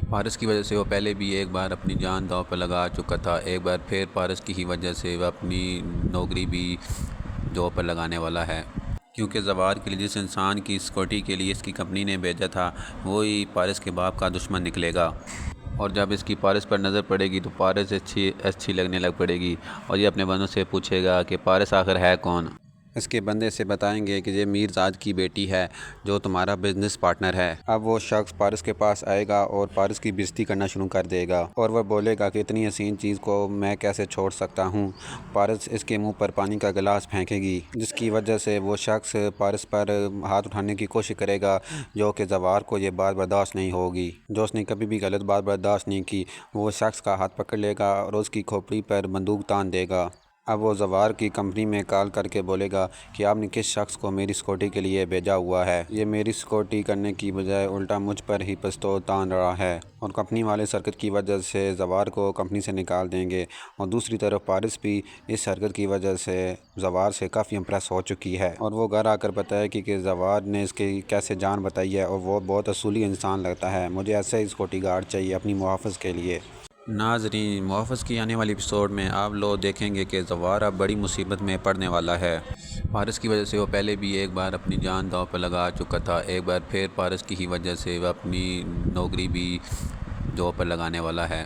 پارس کی وجہ سے وہ پہلے بھی ایک بار اپنی جان داؤ پہ لگا چکا تھا، ایک بار پھر پارس کی ہی وجہ سے وہ اپنی نوکری بھی داؤ پر لگانے والا ہے، کیونکہ زوار کے لیے جس انسان کی سیکورٹی کے لیے اس کی کمپنی نے بھیجا تھا وہی پارس کے باپ کا دشمن نکلے گا۔ اور جب اس کی پارس پر نظر پڑے گی تو پارس اچھی لگنے لگ پڑے گی اور یہ اپنے بندوں سے پوچھے گا کہ پارس آخر ہے کون۔ اس کے بندے سے بتائیں گے کہ یہ میر زاد کی بیٹی ہے جو تمہارا بزنس پارٹنر ہے۔ اب وہ شخص پارس کے پاس آئے گا اور پارس کی بےزتی کرنا شروع کر دے گا اور وہ بولے گا کہ اتنی حسین چیز کو میں کیسے چھوڑ سکتا ہوں۔ پارس اس کے منہ پر پانی کا گلاس پھینکے گی جس کی وجہ سے وہ شخص پارس پر ہاتھ اٹھانے کی کوشش کرے گا، جو کہ زوار کو یہ بات برداشت نہیں ہوگی۔ جو اس نے کبھی بھی غلط بات برداشت نہیں کی، وہ شخص کا ہاتھ پکڑ لے گا اور اس کی کھوپڑی پر بندوق تان دے گا۔ اب وہ زوار کی کمپنی میں کال کر کے بولے گا کہ آپ نے کس شخص کو میری سیکورٹی کے لیے بھیجا ہوا ہے، یہ میری سیکورٹی کرنے کی بجائے الٹا مجھ پر ہی پستول تان رہا ہے، اور کمپنی والے اس حرکت کی وجہ سے زوار کو کمپنی سے نکال دیں گے۔ اور دوسری طرف پارس بھی اس حرکت کی وجہ سے زوار سے کافی امپریس ہو چکی ہے اور وہ گھر آ کر بتائے کہ زوار نے اس کی کیسے جان بتائی ہے اور وہ بہت اصولی انسان لگتا ہے، مجھے ایسا ہی سیکورٹی گارڈ چاہیے اپنی محافظ کے لیے۔ ناظرین، محافظ کی آنے والی ایپیسوڈ میں آپ لوگ دیکھیں گے کہ زوار اب بڑی مصیبت میں پڑنے والا ہے۔ پارس کی وجہ سے وہ پہلے بھی ایک بار اپنی جان داؤ پہ لگا چکا تھا، ایک بار پھر پارس کی ہی وجہ سے وہ اپنی نوکری بھی داؤ پر لگانے والا ہے،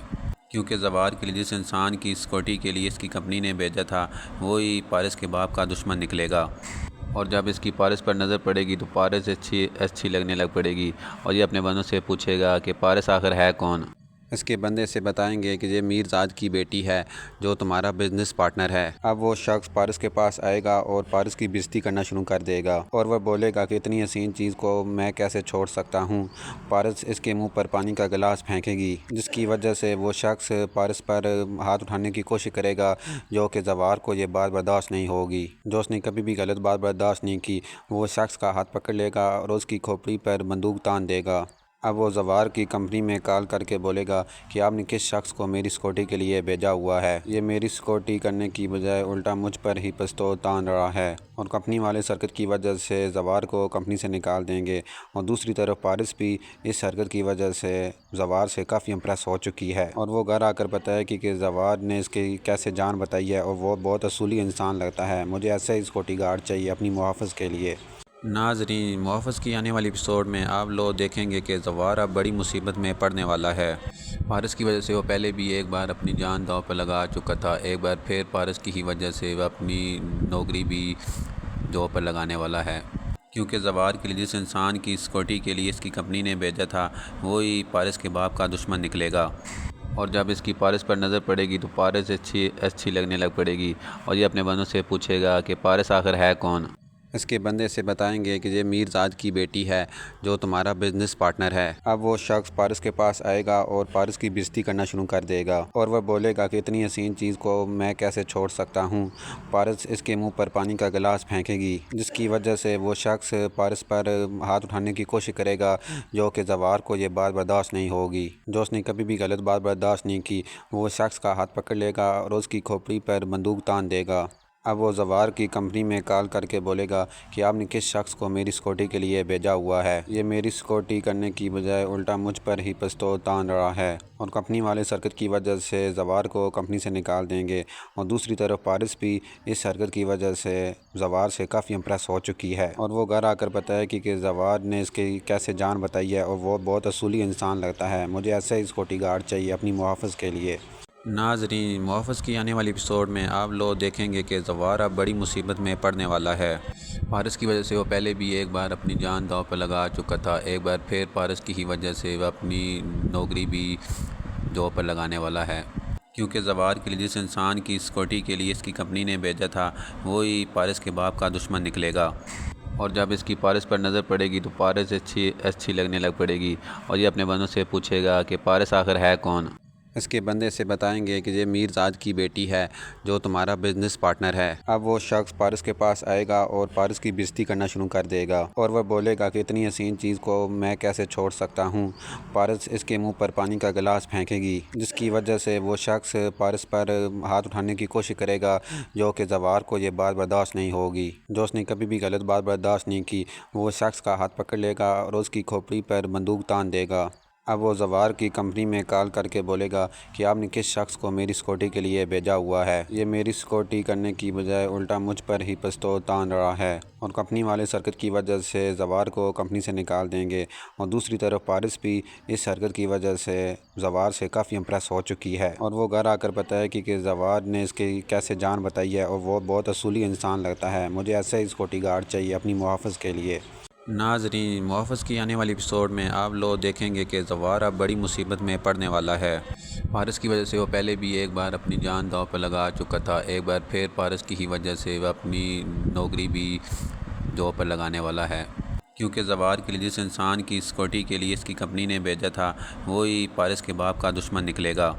کیونکہ زوار کے لیے جس انسان کی سیکورٹی کے لیے اس کی کمپنی نے بھیجا تھا وہی پارس کے باپ کا دشمن نکلے گا۔ اور جب اس کی پارس پر نظر پڑے گی تو پارس اچھی لگنے لگ پڑے گی اور یہ اپنے بندوں سے پوچھے گا کہ پارس آخر ہے کون۔ اس کے بندے سے بتائیں گے کہ یہ میر زاد کی بیٹی ہے جو تمہارا بزنس پارٹنر ہے۔ اب وہ شخص پارس کے پاس آئے گا اور پارس کی بےزتی کرنا شروع کر دے گا اور وہ بولے گا کہ اتنی حسین چیز کو میں کیسے چھوڑ سکتا ہوں۔ پارس اس کے منہ پر پانی کا گلاس پھینکے گی جس کی وجہ سے وہ شخص پارس پر ہاتھ اٹھانے کی کوشش کرے گا، جو کہ زوار کو یہ بات برداشت نہیں ہوگی۔ جو اس نے کبھی بھی غلط بات برداشت نہیں کی، وہ شخص کا ہاتھ پکڑ لے گا اور اس کی کھوپڑی پر بندوق تان دے گا۔ اب وہ زوار کی کمپنی میں کال کر کے بولے گا کہ آپ نے کس شخص کو میری سیکورٹی کے لیے بھیجا ہوا ہے، یہ میری سیکورٹی کرنے کی بجائے الٹا مجھ پر ہی پستول تان رہا ہے، اور کمپنی والے اس حرکت کی وجہ سے زوار کو کمپنی سے نکال دیں گے۔ اور دوسری طرف پارس بھی اس حرکت کی وجہ سے زوار سے کافی امپریس ہو چکی ہے اور وہ گھر آ کر بتائے کہ زوار نے اس کی کیسے جان بتائی ہے اور وہ بہت اصولی انسان لگتا ہے، مجھے ایسا ہی سیکورٹی گارڈ چاہیے اپنی محافظ کے لیے۔ ناظرین، محافظ کی آنے والی ایپیسوڈ میں آپ لوگ دیکھیں گے کہ زوار اب بڑی مصیبت میں پڑنے والا ہے۔ پارس کی وجہ سے وہ پہلے بھی ایک بار اپنی جان داؤ پہ لگا چکا تھا، ایک بار پھر پارس کی ہی وجہ سے وہ اپنی نوکری بھی داؤ پر لگانے والا ہے، کیونکہ زوار کے لیے جس انسان کی سیکورٹی کے لیے اس کی کمپنی نے بھیجا تھا وہی پارس کے باپ کا دشمن نکلے گا۔ اور جب اس کی پارس پر نظر پڑے گی تو پارس اچھی لگنے لگ پڑے گی اور یہ اپنے بندوں سے پوچھے گا کہ پارس آخر ہے کون۔ اس کے بندے سے بتائیں گے کہ یہ میر زاد کی بیٹی ہے جو تمہارا بزنس پارٹنر ہے۔ اب وہ شخص پارس کے پاس آئے گا اور پارس کی بےزتی کرنا شروع کر دے گا اور وہ بولے گا کہ اتنی حسین چیز کو میں کیسے چھوڑ سکتا ہوں۔ پارس اس کے منہ پر پانی کا گلاس پھینکے گی جس کی وجہ سے وہ شخص پارس پر ہاتھ اٹھانے کی کوشش کرے گا، جو کہ زوار کو یہ بات برداشت نہیں ہوگی۔ جو اس نے کبھی بھی غلط بات برداشت نہیں کی، وہ شخص کا ہاتھ پکڑ لے گا اور اس کی کھوپڑی پر بندوق تان دے گا۔ اب وہ زوار کی کمپنی میں کال کر کے بولے گا کہ آپ نے کس شخص کو میری سیکورٹی کے لیے بھیجا ہوا ہے، یہ میری سیکورٹی کرنے کی بجائے الٹا مجھ پر ہی پستول تان رہا ہے، اور کمپنی والے اس حرکت کی وجہ سے زوار کو کمپنی سے نکال دیں گے۔ اور دوسری طرف پارس بھی اس حرکت کی وجہ سے زوار سے کافی امپریس ہو چکی ہے، اور وہ گھر آ کر بتایا کہ زوار نے اس کی کیسے جان بتائی ہے، اور وہ بہت اصولی انسان لگتا ہے، مجھے ایسا ہی سیکورٹی گارڈ چاہیے اپنی محافظ کے لیے۔ ناظرین، محافظ کی آنے والی ایپیسوڈ میں آپ لوگ دیکھیں گے کہ زوار اب بڑی مصیبت میں پڑنے والا ہے۔ پارس کی وجہ سے وہ پہلے بھی ایک بار اپنی جان داؤ پر لگا چکا تھا، ایک بار پھر پارس کی ہی وجہ سے وہ اپنی نوکری بھی جو پر لگانے والا ہے، کیونکہ زوار کے لیے جس انسان کی سیکورٹی کے لیے اس کی کمپنی نے بھیجا تھا وہی پارس کے باپ کا دشمن نکلے گا، اور جب اس کی پارس پر نظر پڑے گی تو پارس اچھی لگنے لگ پڑے گی، اور یہ اپنے بندوں سے پوچھے گا کہ پارس آخر ہے کون۔ اس کے بندے سے بتائیں گے کہ یہ میر زاد کی بیٹی ہے جو تمہارا بزنس پارٹنر ہے۔ اب وہ شخص پارس کے پاس آئے گا اور پارس کی بےزتی کرنا شروع کر دے گا، اور وہ بولے گا کہ اتنی حسین چیز کو میں کیسے چھوڑ سکتا ہوں۔ پارس اس کے منہ پر پانی کا گلاس پھینکے گی، جس کی وجہ سے وہ شخص پارس پر ہاتھ اٹھانے کی کوشش کرے گا، جو کہ زوار کو یہ بات برداشت نہیں ہوگی۔ جو اس نے کبھی بھی غلط بات برداشت نہیں کی، وہ شخص کا ہاتھ پکڑ لے گا اور اس کی کھوپڑی پر بندوق تان دے گا۔ اب وہ زوار کی کمپنی میں کال کر کے بولے گا کہ آپ نے کس شخص کو میری سیکورٹی کے لیے بھیجا ہوا ہے، یہ میری سیکورٹی کرنے کی بجائے الٹا مجھ پر ہی پستول تان رہا ہے، اور کمپنی والے اس حرکت کی وجہ سے زوار کو کمپنی سے نکال دیں گے۔ اور دوسری طرف پارس بھی اس حرکت کی وجہ سے زوار سے کافی امپریس ہو چکی ہے، اور وہ گھر آ کر بتایا کہ زوار نے اس کی کیسے جان بتائی ہے، اور وہ بہت اصولی انسان لگتا ہے، مجھے ایسا ہی سیکورٹی گارڈ چاہیے اپنی محافظ کے لیے۔ ناظرین، محافظ کی آنے والی ایپیسوڈ میں آپ لوگ دیکھیں گے کہ زوار اب بڑی مصیبت میں پڑنے والا ہے۔ پارس کی وجہ سے وہ پہلے بھی ایک بار اپنی جان داؤ پر لگا چکا تھا، ایک بار پھر پارس کی ہی وجہ سے وہ اپنی نوکری بھی جو پر لگانے والا ہے، کیونکہ زوار کے لیے جس انسان کی سیکورٹی کے لیے اس کی کمپنی نے بھیجا تھا وہی پارس کے باپ کا دشمن نکلے گا،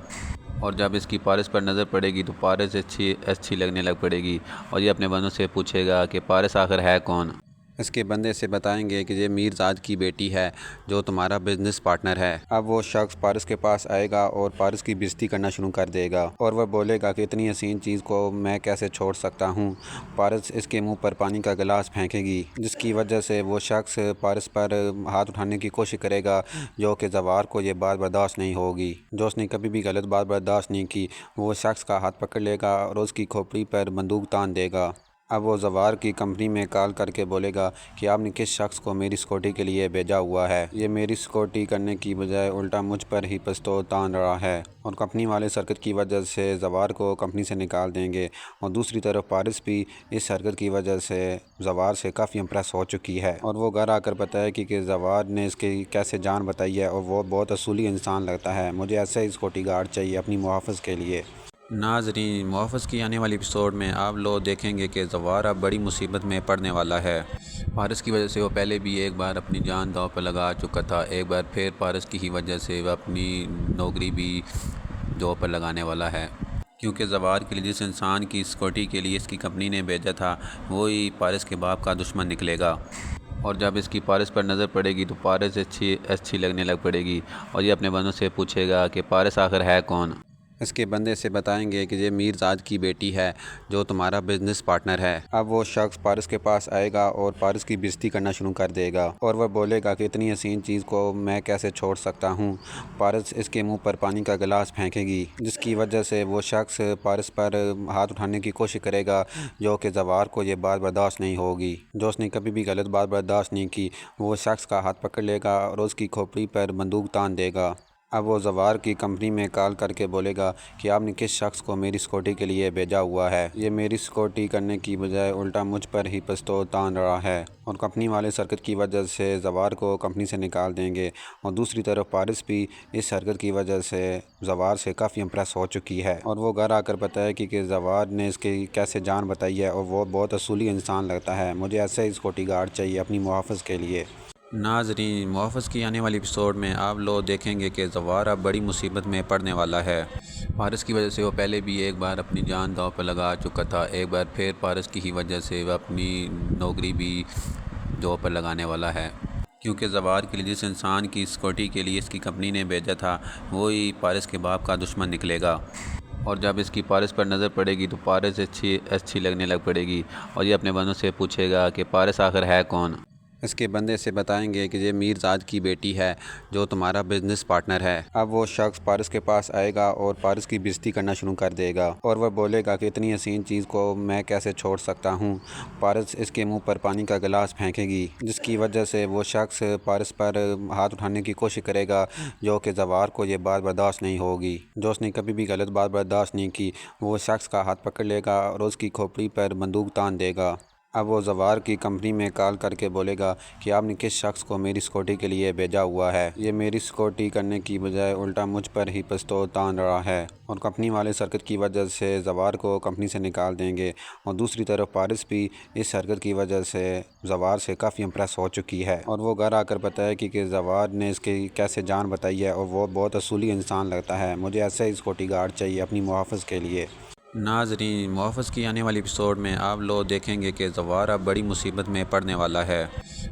اور جب اس کی پارس پر نظر پڑے گی تو پارس اچھی لگنے لگ پڑے گی، اور یہ اپنے بندوں سے پوچھے گا کہ پارس آخر ہے کون۔ اس کے بندے سے بتائیں گے کہ یہ میر زاد کی بیٹی ہے جو تمہارا بزنس پارٹنر ہے۔ اب وہ شخص پارس کے پاس آئے گا اور پارس کی بےزتی کرنا شروع کر دے گا، اور وہ بولے گا کہ اتنی حسین چیز کو میں کیسے چھوڑ سکتا ہوں۔ پارس اس کے منہ پر پانی کا گلاس پھینکے گی، جس کی وجہ سے وہ شخص پارس پر ہاتھ اٹھانے کی کوشش کرے گا، جو کہ زوار کو یہ بات برداشت نہیں ہوگی۔ جو اس نے کبھی بھی غلط بات برداشت نہیں کی، وہ شخص کا ہاتھ پکڑ لے گا اور اس کی کھوپڑی پر بندوق تان دے گا۔ اب وہ زوار کی کمپنی میں کال کر کے بولے گا کہ آپ نے کس شخص کو میری سیکورٹی کے لیے بھیجا ہوا ہے، یہ میری سیکورٹی کرنے کی بجائے الٹا مجھ پر ہی پستول تان رہا ہے، اور کمپنی والے اس حرکت کی وجہ سے زوار کو کمپنی سے نکال دیں گے۔ اور دوسری طرف پارس بھی اس حرکت کی وجہ سے زوار سے کافی امپریس ہو چکی ہے، اور وہ گھر آ کر بتایا کہ زوار نے اس کی کیسے جان بتائی ہے، اور وہ بہت اصولی انسان لگتا ہے، مجھے ایسا ہی سیکورٹی گارڈ چاہیے اپنی محافظ کے لیے۔ ناظرین، محافظ کی آنے والی ایپیسوڈ میں آپ لوگ دیکھیں گے کہ زوار اب بڑی مصیبت میں پڑنے والا ہے۔ پارس کی وجہ سے وہ پہلے بھی ایک بار اپنی جان داؤ پر لگا چکا تھا، ایک بار پھر پارس کی ہی وجہ سے وہ اپنی نوکری بھی جو پر لگانے والا ہے، کیونکہ زوار کے لیے جس انسان کی سیکورٹی کے لیے اس کی کمپنی نے بھیجا تھا وہی پارس کے باپ کا دشمن نکلے گا، اور جب اس کی پارس پر نظر پڑے گی تو پارس اچھی لگنے لگ پڑے گی، اور یہ اپنے بندوں سے پوچھے گا کہ پارس آخر ہے کون۔ اس کے بندے سے بتائیں گے کہ یہ میر زاد کی بیٹی ہے جو تمہارا بزنس پارٹنر ہے۔ اب وہ شخص پارس کے پاس آئے گا اور پارس کی بےزتی کرنا شروع کر دے گا، اور وہ بولے گا کہ اتنی حسین چیز کو میں کیسے چھوڑ سکتا ہوں۔ پارس اس کے منہ پر پانی کا گلاس پھینکے گی، جس کی وجہ سے وہ شخص پارس پر ہاتھ اٹھانے کی کوشش کرے گا، جو کہ زوار کو یہ بات برداشت نہیں ہوگی۔ جو اس نے کبھی بھی غلط بات برداشت نہیں کی، وہ شخص کا ہاتھ پکڑ لے گا اور اس کی کھوپڑی پر بندوق تان دے گا۔ اب وہ زوار کی کمپنی میں کال کر کے بولے گا کہ آپ نے کس شخص کو میری سیکورٹی کے لیے بھیجا ہوا ہے، یہ میری سیکورٹی کرنے کی بجائے الٹا مجھ پر ہی پستول تان رہا ہے، اور کمپنی والے اس حرکت کی وجہ سے زوار کو کمپنی سے نکال دیں گے۔ اور دوسری طرف پارس بھی اس حرکت کی وجہ سے زوار سے کافی امپریس ہو چکی ہے، اور وہ گھر آ کر بتایا کہ زوار نے اس کی کیسے جان بتائی ہے، اور وہ بہت اصولی انسان لگتا ہے، مجھے ایسا ہی سیکورٹی گارڈ چاہیے اپنی محافظ کے لیے۔ ناظرین، محافظ کی آنے والی ایپیسوڈ میں آپ لوگ دیکھیں گے کہ زوار اب بڑی مصیبت میں پڑنے والا ہے۔ پارس کی وجہ سے وہ پہلے بھی ایک بار اپنی جان داؤ پر لگا چکا تھا، ایک بار پھر پارس کی ہی وجہ سے وہ اپنی نوکری بھی جو پر لگانے والا ہے، کیونکہ زوار کے لیے جس انسان کی سیکورٹی کے لیے اس کی کمپنی نے بھیجا تھا وہی پارس کے باپ کا دشمن نکلے گا، اور جب اس کی پارس پر نظر پڑے گی تو پارس اچھی لگنے لگ پڑے گی اور یہ اپنے بندوں سے پوچھے گا کہ پارس آخر ہے کون۔ اس کے بندے سے بتائیں گے کہ یہ میر زاد کی بیٹی ہے جو تمہارا بزنس پارٹنر ہے۔ اب وہ شخص پارس کے پاس آئے گا اور پارس کی بےزتی کرنا شروع کر دے گا اور وہ بولے گا کہ اتنی حسین چیز کو میں کیسے چھوڑ سکتا ہوں۔ پارس اس کے منہ پر پانی کا گلاس پھینکے گی جس کی وجہ سے وہ شخص پارس پر ہاتھ اٹھانے کی کوشش کرے گا، جو کہ زوار کو یہ بات برداشت نہیں ہوگی۔ جو اس نے کبھی بھی غلط بات برداشت نہیں کی، وہ شخص کا ہاتھ پکڑ لے گا اور اس کی کھوپڑی پر بندوق تان دے گا۔ اب وہ زوار کی کمپنی میں کال کر کے بولے گا کہ آپ نے کس شخص کو میری سیکورٹی کے لیے بھیجا ہوا ہے۔ یہ میری سیکورٹی کرنے کی بجائے الٹا مجھ پر ہی پستول تان رہا ہے، اور کمپنی والے اس حرکت کی وجہ سے زوار کو کمپنی سے نکال دیں گے۔ اور دوسری طرف پارس بھی اس حرکت کی وجہ سے زوار سے کافی امپریس ہو چکی ہے، اور وہ گھر آ کر بتائے کہ زوار نے اس کی کیسے جان بتائی ہے اور وہ بہت اصولی انسان لگتا ہے، مجھے ایسا ہی سیکورٹی گارڈ چاہیے اپنی محافظ کے لیے۔ ناظرین، محافظ کی آنے والی ایپیسوڈ میں آپ لوگ دیکھیں گے کہ زوار اب بڑی مصیبت میں پڑنے والا ہے۔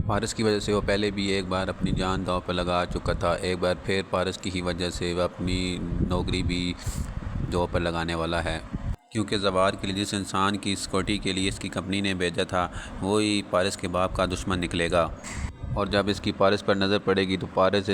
پارس کی وجہ سے وہ پہلے بھی ایک بار اپنی جان داؤ پر لگا چکا تھا، ایک بار پھر پارس کی ہی وجہ سے وہ اپنی نوکری بھی جو پر لگانے والا ہے، کیونکہ زوار کے لیے جس انسان کی سیکورٹی کے لیے اس کی کمپنی نے بھیجا تھا وہی پارس کے باپ کا دشمن نکلے گا۔ اور جب اس کی پارس پر نظر پڑے گی تو پارس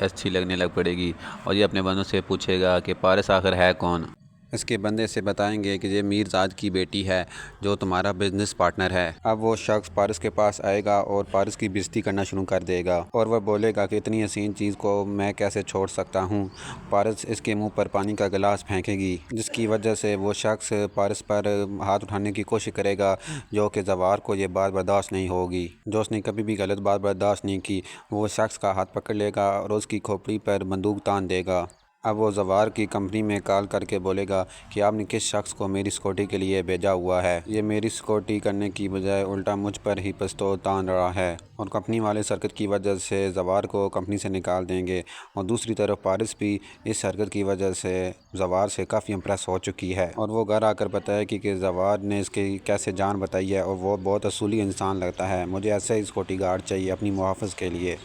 اچھی لگنے لگ پڑے گی اور یہ اپنے بندوں سے پوچھے گا کہ پارس آخر ہے کون۔ اس کے بندے سے بتائیں گے کہ یہ میر زاد کی بیٹی ہے جو تمہارا بزنس پارٹنر ہے۔ اب وہ شخص پارس کے پاس آئے گا اور پارس کی بےزتی کرنا شروع کر دے گا اور وہ بولے گا کہ اتنی حسین چیز کو میں کیسے چھوڑ سکتا ہوں۔ پارس اس کے منہ پر پانی کا گلاس پھینکے گی جس کی وجہ سے وہ شخص پارس پر ہاتھ اٹھانے کی کوشش کرے گا، جو کہ زوار کو یہ بات برداشت نہیں ہوگی۔ جو اس نے کبھی بھی غلط بات برداشت نہیں کی، وہ شخص کا ہاتھ پکڑ لے گا اور اس کی کھوپڑی پر بندوق تان دے گا۔ اب وہ زوار کی کمپنی میں کال کر کے بولے گا کہ آپ نے کس شخص کو میری سیکورٹی کے لیے بھیجا ہوا ہے۔ یہ میری سیکورٹی کرنے کی بجائے الٹا مجھ پر ہی پستول تان رہا ہے، اور کمپنی والے اس حرکت کی وجہ سے زوار کو کمپنی سے نکال دیں گے۔ اور دوسری طرف پارس بھی اس حرکت کی وجہ سے زوار سے کافی امپریس ہو چکی ہے، اور وہ گھر آ کر بتائے کہ زوار نے اس کی کیسے جان بتائی ہے اور وہ بہت اصولی انسان لگتا ہے، مجھے ایسا ہی سیکورٹی گارڈ چاہیے اپنی محافظ کے لیے۔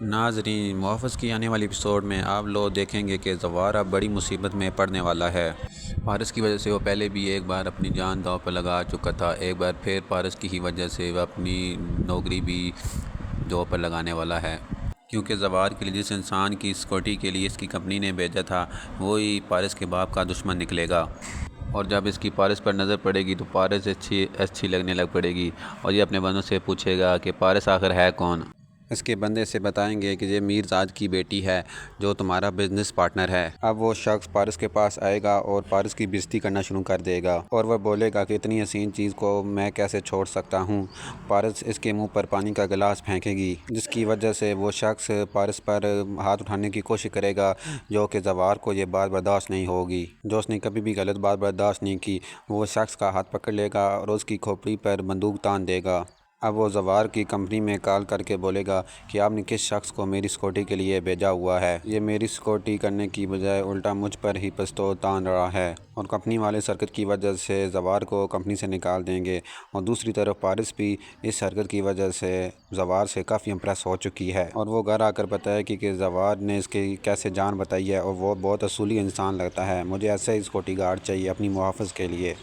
ناظرین، محافظ کی آنے والی ایپیسوڈ میں آپ لوگ دیکھیں گے کہ زوار اب بڑی مصیبت میں پڑنے والا ہے۔ پارس کی وجہ سے وہ پہلے بھی ایک بار اپنی جان داؤ پر لگا چکا تھا، ایک بار پھر پارس کی ہی وجہ سے وہ اپنی نوکری بھی جو پر لگانے والا ہے، کیونکہ زوار کے لیے جس انسان کی سیکورٹی کے لیے اس کی کمپنی نے بھیجا تھا وہی پارس کے باپ کا دشمن نکلے گا۔ اور جب اس کی پارس پر نظر پڑے گی تو پارس اچھی لگنے لگ پڑے گی اور یہ اپنے بندوں سے پوچھے گا کہ پارس آخر ہے کون۔ اس کے بندے سے بتائیں گے کہ یہ میر زاد کی بیٹی ہے جو تمہارا بزنس پارٹنر ہے۔ اب وہ شخص پارس کے پاس آئے گا اور پارس کی بےزتی کرنا شروع کر دے گا اور وہ بولے گا کہ اتنی حسین چیز کو میں کیسے چھوڑ سکتا ہوں۔ پارس اس کے منہ پر پانی کا گلاس پھینکے گی جس کی وجہ سے وہ شخص پارس پر ہاتھ اٹھانے کی کوشش کرے گا، جو کہ زوار کو یہ بات برداشت نہیں ہوگی۔ جو اس نے کبھی بھی غلط بات برداشت نہیں کی، وہ شخص کا ہاتھ پکڑ لے گا اور اس کی کھوپڑی پر بندوق تان دے گا۔ اب وہ زوار کی کمپنی میں کال کر کے بولے گا کہ آپ نے کس شخص کو میری سیکورٹی کے لیے بھیجا ہوا ہے۔ یہ میری سیکورٹی کرنے کی بجائے الٹا مجھ پر ہی پستول تان رہا ہے، اور کمپنی والے اس حرکت کی وجہ سے زوار کو کمپنی سے نکال دیں گے۔ اور دوسری طرف پارس بھی اس حرکت کی وجہ سے زوار سے کافی امپریس ہو چکی ہے، اور وہ گھر آ کر بتائے کہ زوار نے اس کی کیسے جان بتائی ہے اور وہ بہت اصولی انسان لگتا ہے، مجھے ایسا ہی سیکورٹی گارڈ چاہیے اپنی محافظ کے لیے۔